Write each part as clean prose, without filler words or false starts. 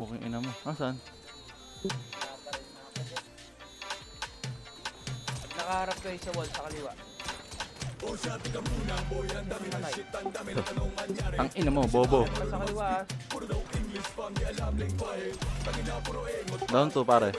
Puking ina mo. Asan? Nakaharap kayo sa wall sa kaliwa. Ang ina mo, bobo. Sa kaliwa ah. Down to, pare.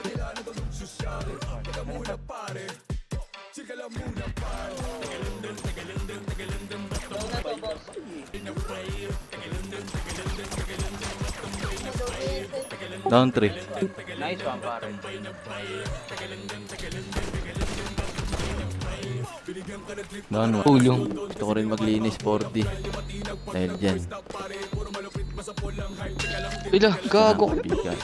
Down 3. Nice one, pare. Down 1. Ulong. Gusto ko rin maglinis 4D. Dahil dyan. Ila, gago. Kaibigan.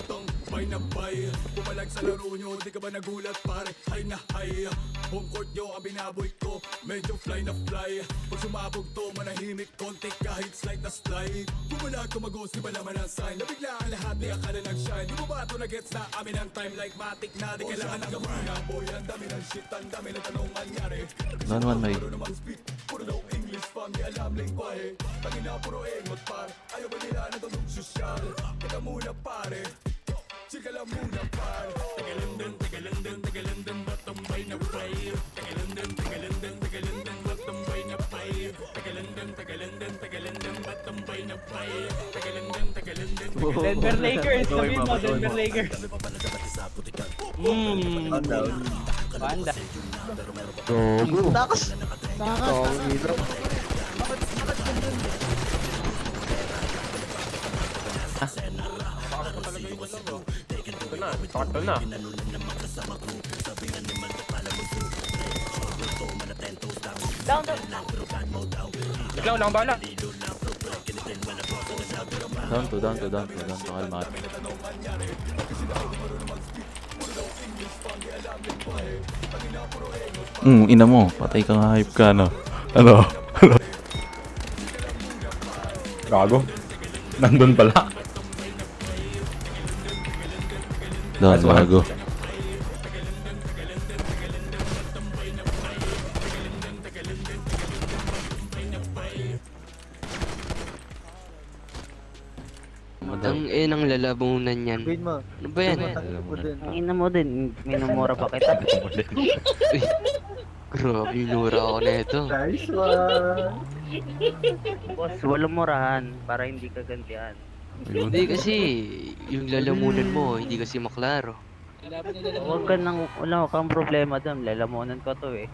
Down 1 may. Denver Lakers. Sabihin mo, Denver Lakers. Banda. Takas. Sakto na. Down. Ikaw lang bala. Down to, down to, down to, down to, kalmate. Ina mo, patay ka nga, hype ka, no? Ano? Gago. Nandun pala. Down, That's one. bago. Ang inang lalabunan yan. Wait mo. Ano ba yan? Ang ina mo din, minumura pa kita. Uy, grabe, minura ako na ito. Nice one. Boss, walang murahan para hindi ka gantihan. Hindi kasi, yung lalamunan mo, hindi kasi maklaro. Huwag ka nang, wala kang problema doon. Lalamunan ko to eh.